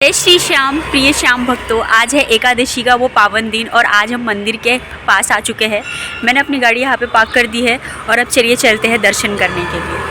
जय श्री श्याम प्रिय श्याम भक्तों, आज है एकादशी का वो पावन दिन और आज हम मंदिर के पास आ चुके हैं। मैंने अपनी गाड़ी यहाँ पे पार्क कर दी है और अब चलिए चलते हैं दर्शन करने के लिए।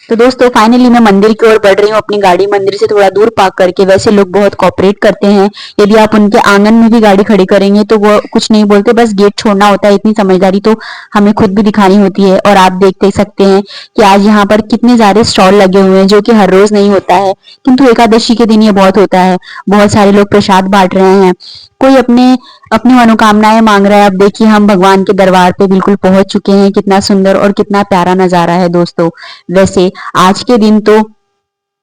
तो दोस्तों फाइनली मैं मंदिर की ओर बढ़ रही हूँ अपनी गाड़ी मंदिर से थोड़ा दूर पार्क करके। वैसे लोग बहुत कोऑपरेट करते हैं, यदि आप उनके आंगन में भी गाड़ी खड़ी करेंगे तो वो कुछ नहीं बोलते, बस गेट छोड़ना होता है। इतनी समझदारी तो हमें खुद भी दिखानी होती है। और आप देख सकते हैं कि आज यहाँ पर कितने ज्यादा स्टॉल लगे हुए हैं, जो कि हर रोज नहीं होता है, किंतु एकादशी के दिन ये बहुत होता है। बहुत सारे लोग प्रसाद बांट रहे हैं, कोई अपने अपनी मनोकामनाएं मांग रहा है। अब देखिए हम भगवान के दरबार पे बिल्कुल पहुंच चुके हैं। कितना सुंदर और कितना प्यारा नजारा है दोस्तों। वैसे आज के दिन तो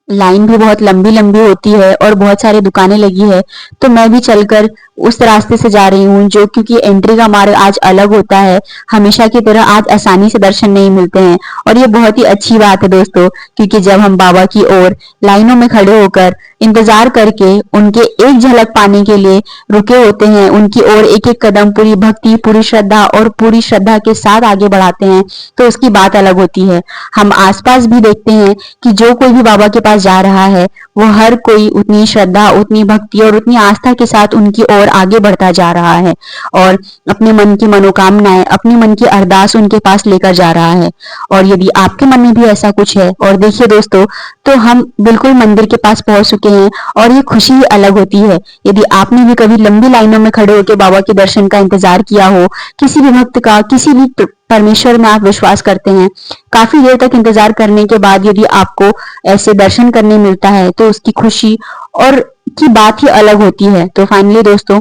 लाइन भी बहुत लंबी लंबी होती है और बहुत सारी दुकानें लगी है, तो मैं भी चलकर उस रास्ते से जा रही हूँ, जो क्योंकि एंट्री का मार्ग आज अलग होता है। हमेशा की तरह आज आसानी से दर्शन नहीं मिलते हैं और ये बहुत ही अच्छी बात है दोस्तों, क्योंकि जब हम बाबा की ओर लाइनों में खड़े होकर इंतजार करके उनके एक झलक पाने के लिए रुके होते हैं, उनकी ओर एक एक कदम पूरी भक्ति, पूरी श्रद्धा और पूरी श्रद्धा के साथ आगे बढ़ाते हैं, तो उसकी बात अलग होती है। हम आसपास भी देखते हैं कि जो कोई भी बाबा के पास जा रहा है, वो हर कोई उतनी श्रद्धा, उतनी भक्ति और उतनी आस्था के साथ उनकी ओर आगे बढ़ता जा रहा है और अपने मन की मनोकामनाएं, अपने मन की अरदास उनके पास लेकर जा रहा है। और यदि आपके मन में भी ऐसा कुछ है, और देखिए दोस्तों, तो हम बिल्कुल मंदिर के पास पहुंच चुके हैं और ये खुशी ही अलग होती है। यदि आपने भी कभी लंबी लाइनों में खड़े होकर बाबा के दर्शन का इंतजार किया हो, किसी भी भक्त का, किसी भी परमेश्वर में आप विश्वास करते हैं, काफी देर तक इंतजार करने के बाद यदि आपको ऐसे दर्शन करने मिलता है, तो उसकी खुशी और की बात ही अलग होती है। तो फाइनली दोस्तों,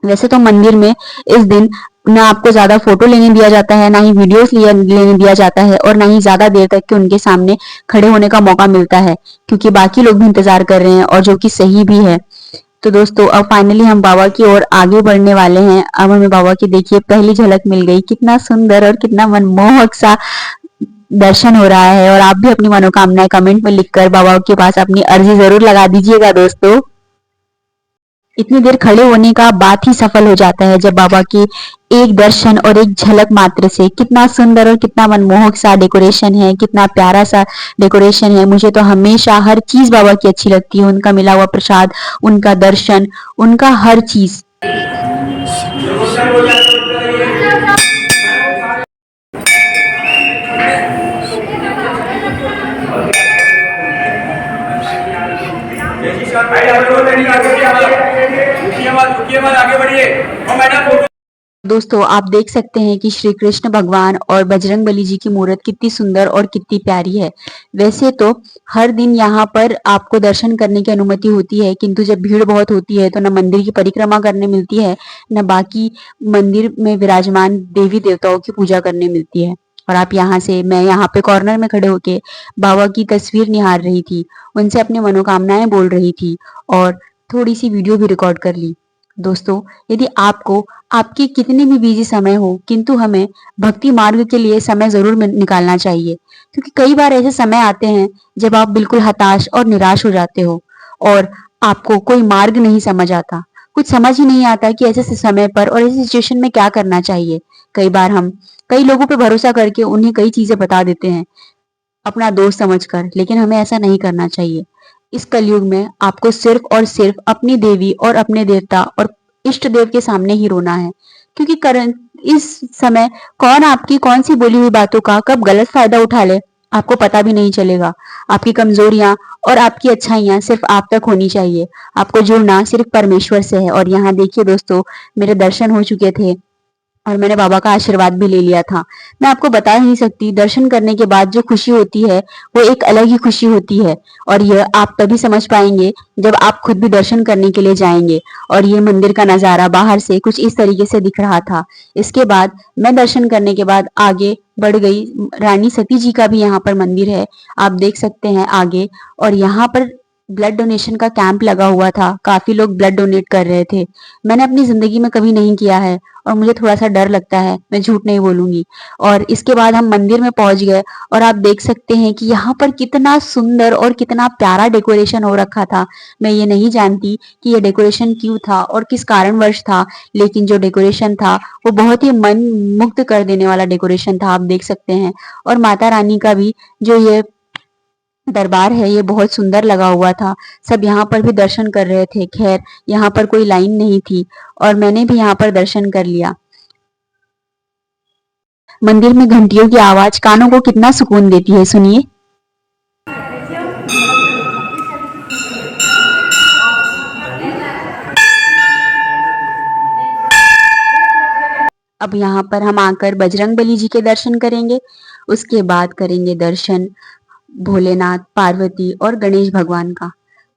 वैसे तो मंदिर में इस दिन ना आपको ज्यादा फोटो लेने दिया जाता है, ना ही वीडियोस लेने दिया जाता है, और ना ही ज्यादा देर तक के उनके सामने खड़े होने का मौका मिलता है, क्योंकि बाकी लोग भी इंतजार कर रहे हैं, और जो कि सही भी है। तो दोस्तों अब फाइनली हम बाबा की ओर आगे बढ़ने वाले हैं। अब हमें बाबा की देखिए पहली झलक मिल गई। कितना सुंदर और कितना मनमोहक सा दर्शन हो रहा है। और आप भी अपनी मनोकामनाएं कमेंट में लिखकर बाबा के पास अपनी अर्जी जरूर लगा दीजिएगा दोस्तों। इतनी देर खड़े होने का बात ही सफल हो जाता है, जब बाबा की एक दर्शन और एक झलक मात्र से कितना सुंदर और कितना मनमोहक सा डेकोरेशन है, कितना प्यारा सा डेकोरेशन है। मुझे तो हमेशा हर चीज बाबा की अच्छी लगती है, उनका मिला हुआ प्रसाद, उनका दर्शन, उनका हर चीज। दोस्तों आप देख सकते हैं कि श्री कृष्ण भगवान और बजरंग बली जी की मूर्त कितनी सुंदर और कितनी प्यारी है। वैसे तो हर दिन यहाँ पर आपको दर्शन करने की अनुमति होती है, किंतु जब भीड़ बहुत होती है तो न मंदिर की परिक्रमा करने मिलती है, न बाकी मंदिर में विराजमान देवी देवताओं की पूजा करने मिलती है। और आप यहाँ से, मैं यहाँ पे कॉर्नर में खड़े होके बाबा की तस्वीर निहार रही थी, उनसे अपनी मनोकामनाएं बोल रही थी और थोड़ी सी वीडियो भी रिकॉर्ड कर ली। दोस्तों यदि आपको, आपके कितने भी बिजी समय हो, किंतु हमें भक्ति मार्ग के लिए समय जरूर निकालना चाहिए, क्योंकि कई बार ऐसे समय आते हैं जब आप बिल्कुल हताश और निराश हो जाते हो और आपको कोई मार्ग नहीं समझ आता, कुछ समझ ही नहीं आता कि ऐसे समय पर और ऐसे सिचुएशन में क्या करना चाहिए। कई बार हम कई लोगों पे भरोसा करके उन्हें कई चीजें बता देते हैं अपना दोस्त समझकर, लेकिन हमें ऐसा नहीं करना चाहिए। इस कलयुग में आपको सिर्फ और सिर्फ अपनी देवी और अपने देवता और इष्ट देव के सामने ही रोना है, क्योंकि करंट इस समय कौन आपकी कौन सी बोली हुई बातों का कब गलत फायदा उठा ले, आपको पता भी नहीं चलेगा। आपकी कमजोरियां और आपकी अच्छाइयां सिर्फ आप तक होनी चाहिए। आपको जुड़ना सिर्फ परमेश्वर से है। और यहाँ देखिए दोस्तों, मेरे दर्शन हो चुके थे और मैंने बाबा का आशीर्वाद भी ले लिया था। मैं आपको बता नहीं सकती, दर्शन करने के बाद जो खुशी होती है वो एक अलग ही खुशी होती है, और यह आप तभी समझ पाएंगे जब आप खुद भी दर्शन करने के लिए जाएंगे। और ये मंदिर का नजारा बाहर से कुछ इस तरीके से दिख रहा था। इसके बाद मैं दर्शन करने के बाद आगे बढ़ गई। रानी सती जी का भी यहाँ पर मंदिर है, आप देख सकते हैं आगे। और यहाँ पर ब्लड डोनेशन का कैंप लगा हुआ था, काफी लोग ब्लड डोनेट कर रहे थे। मैंने अपनी जिंदगी में कभी नहीं किया है और मुझे थोड़ा सा डर लगता है, मैं झूठ नहीं बोलूंगी। और इसके बाद हम मंदिर में पहुंच गए और आप देख सकते हैं कि यहाँ पर कितना सुंदर और कितना प्यारा डेकोरेशन हो रखा था। मैं ये नहीं जानती कि ये डेकोरेशन क्यों था और किस कारणवश था, लेकिन जो डेकोरेशन था वो बहुत ही मन मुग्ध कर देने वाला डेकोरेशन था, आप देख सकते हैं। और माता रानी का भी जो ये दरबार है ये बहुत सुंदर लगा हुआ था। सब यहाँ पर भी दर्शन कर रहे थे। खैर यहाँ पर कोई लाइन नहीं थी और मैंने भी यहाँ पर दर्शन कर लिया। मंदिर में घंटियों की आवाज कानों को कितना सुकून देती है, सुनिए। अब यहाँ पर हम आकर बजरंगबली जी के दर्शन करेंगे। उसके बाद करेंगे दर्शन भोलेनाथ, पार्वती और गणेश भगवान का।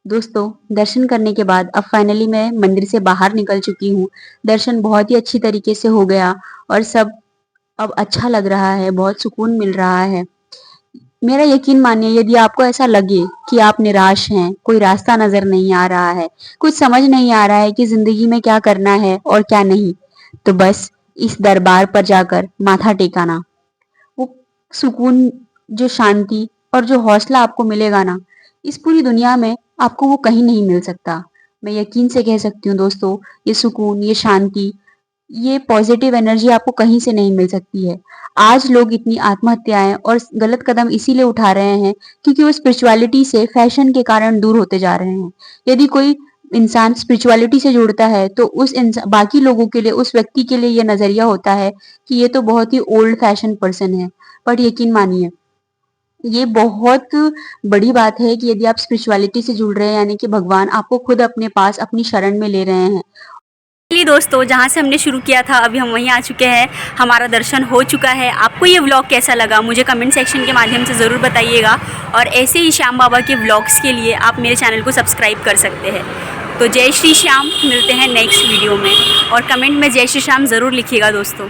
दोस्तों दर्शन करने के बाद अब फाइनली मैं मंदिर से बाहर निकल चुकी हूँ। दर्शन बहुत ही अच्छी तरीके से हो गया और सब अब अच्छा लग रहा है, बहुत सुकून मिल रहा है। मेरा यकीन मानिए, यदि आपको ऐसा लगे कि आप निराश हैं, कोई रास्ता नजर नहीं आ रहा है, कुछ समझ नहीं आ रहा है कि जिंदगी में क्या करना है और क्या नहीं, तो बस इस दरबार पर जाकर माथा टेकाना। वो सुकून, जो शांति और जो हौसला आपको मिलेगा ना, इस पूरी दुनिया में आपको वो कहीं नहीं मिल सकता। मैं यकीन से कह सकती हूँ दोस्तों, ये सुकून, ये शांति, ये पॉजिटिव एनर्जी आपको कहीं से नहीं मिल सकती है। आज लोग इतनी आत्महत्याएं और गलत कदम इसीलिए उठा रहे हैं क्योंकि वो स्पिरिचुअलिटी से फैशन के कारण दूर होते जा रहे हैं। यदि कोई इंसान स्पिरिचुअलिटी से जुड़ता है तो उस इंसान, बाकी लोगों के लिए, उस व्यक्ति के लिए ये नजरिया होता है कि ये तो बहुत ही ओल्ड फैशन पर्सन है। बट यकीन मानिए, ये बहुत बड़ी बात है कि यदि आप स्पिरिचुअलिटी से जुड़ रहे हैं, यानी कि भगवान आपको खुद अपने पास अपनी शरण में ले रहे हैं। चलिए दोस्तों, जहाँ से हमने शुरू किया था अभी हम वहीं आ चुके हैं। हमारा दर्शन हो चुका है। आपको ये व्लॉग कैसा लगा मुझे कमेंट सेक्शन के माध्यम से ज़रूर बताइएगा और ऐसे ही श्याम बाबा के व्लॉग्स के लिए आप मेरे चैनल को सब्सक्राइब कर सकते हैं। तो जय श्री श्याम, मिलते हैं नेक्स्ट वीडियो में और कमेंट में जय श्री श्याम ज़रूर लिखिएगा दोस्तों।